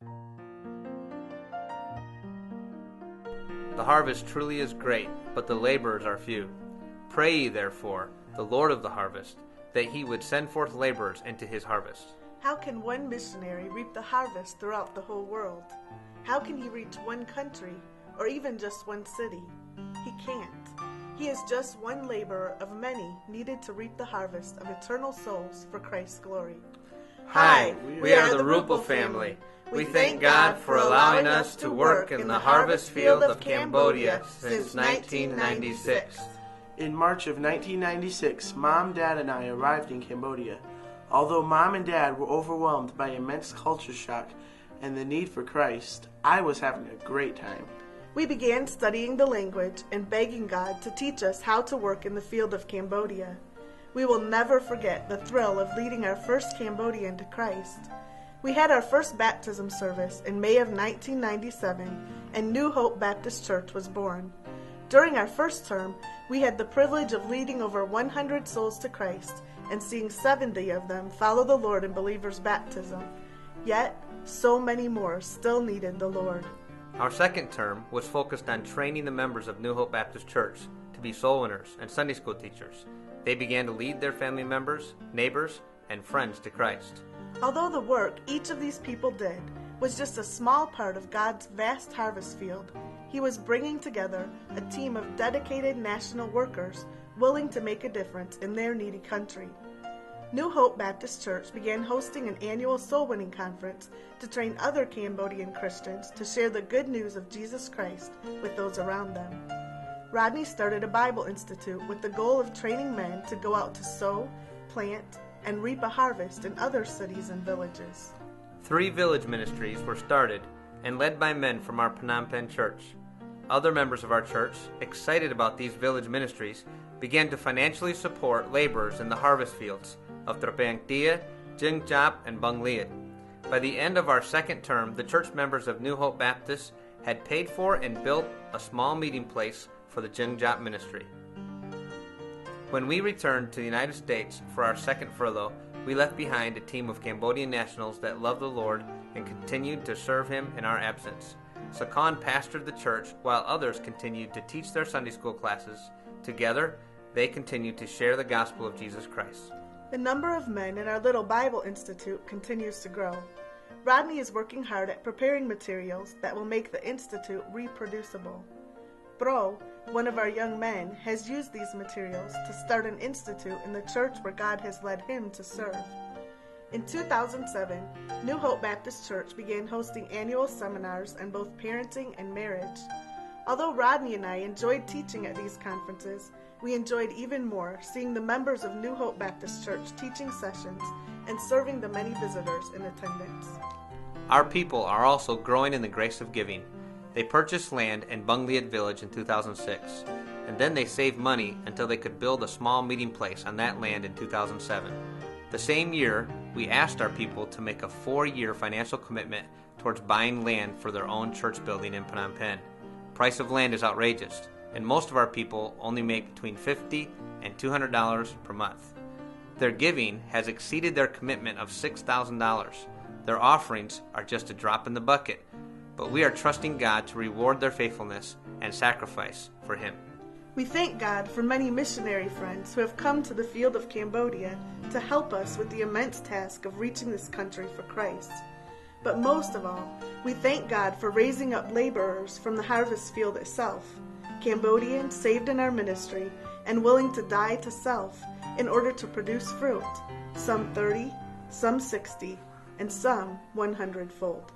The harvest truly is great, but the laborers are few. Pray ye therefore the Lord of the harvest, that he would send forth laborers into his harvest. How can one missionary reap the harvest throughout the whole world? How can he reach one country, or even just one city? He can't. He is just one laborer of many needed to reap the harvest of eternal souls for Christ's glory. Hi, we are the Ruppel family. We thank God for allowing us to work in the harvest field of Cambodia since 1996. In March of 1996, Mom, Dad, and I arrived in Cambodia. Although Mom and Dad were overwhelmed by immense culture shock and the need for Christ, I was having a great time. We began studying the language and begging God to teach us how to work in the field of Cambodia. We will never forget the thrill of leading our first Cambodian to Christ. We had our first baptism service in May of 1997, and New Hope Baptist Church was born. During our first term, we had the privilege of leading over 100 souls to Christ and seeing 70 of them follow the Lord in believers' baptism. Yet, so many more still needed the Lord. Our second term was focused on training the members of New Hope Baptist Church to be soul winners and Sunday school teachers. They began to lead their family members, neighbors, and friends to Christ. Although the work each of these people did was just a small part of God's vast harvest field, He was bringing together a team of dedicated national workers willing to make a difference in their needy country. New Hope Baptist Church began hosting an annual soul-winning conference to train other Cambodian Christians to share the good news of Jesus Christ with those around them. Rodney started a Bible Institute with the goal of training men to go out to sow, plant, and reap a harvest in other cities and villages. 3 village ministries were started and led by men from our Phnom Penh church. Other members of our church, excited about these village ministries, began to financially support laborers in the harvest fields of Trapang Tia, Jing Chap, and Bung Liat. By the end of our second term, the church members of New Hope Baptist had paid for and built a small meeting place for the Jing Chap ministry. When we returned to the United States for our second furlough, we left behind a team of Cambodian nationals that loved the Lord and continued to serve Him in our absence. Sakan pastored the church while others continued to teach their Sunday school classes. Together, they continued to share the gospel of Jesus Christ. The number of men in our little Bible Institute continues to grow. Rodney is working hard at preparing materials that will make the Institute reproducible. Bro, one of our young men, has used these materials to start an institute in the church where God has led him to serve. In 2007, New Hope Baptist Church began hosting annual seminars on both parenting and marriage. Although Rodney and I enjoyed teaching at these conferences, we enjoyed even more seeing the members of New Hope Baptist Church teaching sessions and serving the many visitors in attendance. Our people are also growing in the grace of giving. They purchased land in Bung Liat village in 2006, and then they saved money until they could build a small meeting place on that land in 2007. The same year, we asked our people to make a 4-year financial commitment towards buying land for their own church building in Phnom Penh. Price of land is outrageous, and most of our people only make between $50 and $200 per month. Their giving has exceeded their commitment of $6,000. Their offerings are just a drop in the bucket, but we are trusting God to reward their faithfulness and sacrifice for Him. We thank God for many missionary friends who have come to the field of Cambodia to help us with the immense task of reaching this country for Christ. But most of all, we thank God for raising up laborers from the harvest field itself, Cambodians saved in our ministry and willing to die to self in order to produce fruit, some 30, some 60, and some 100-fold.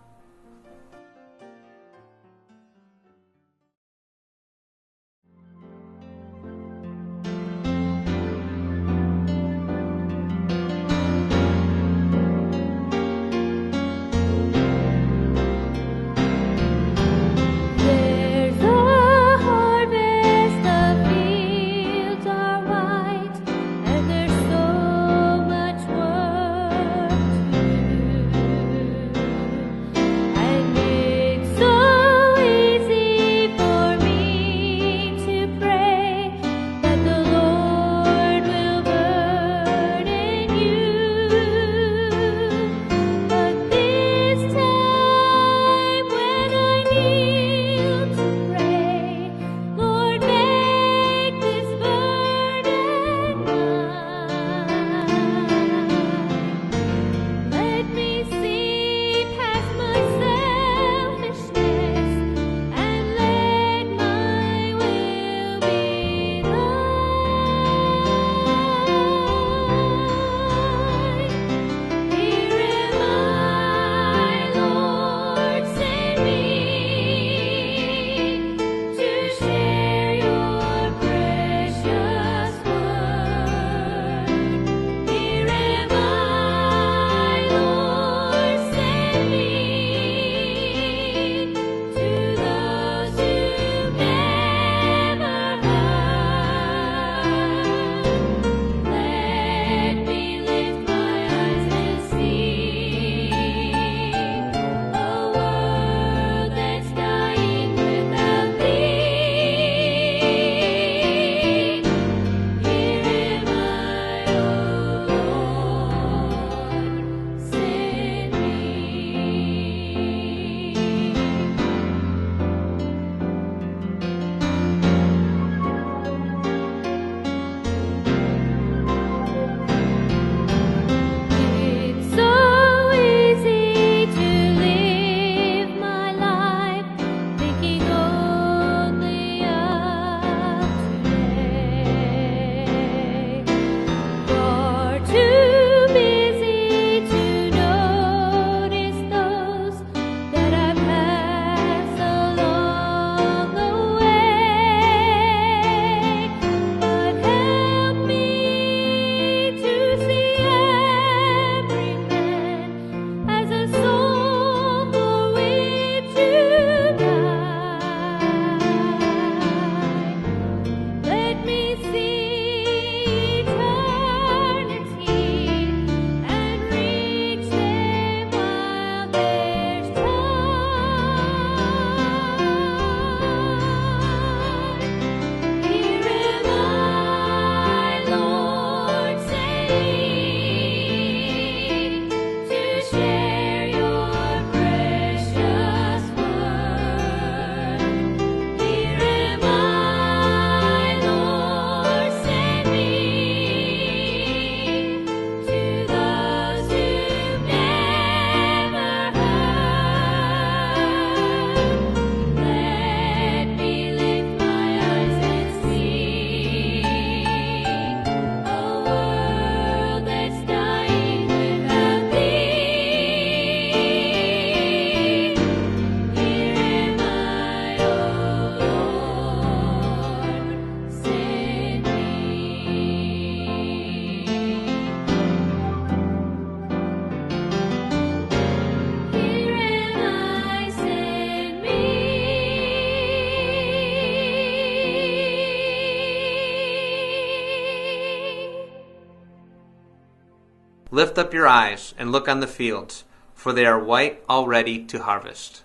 Lift up your eyes and look on the fields, for they are white already to harvest.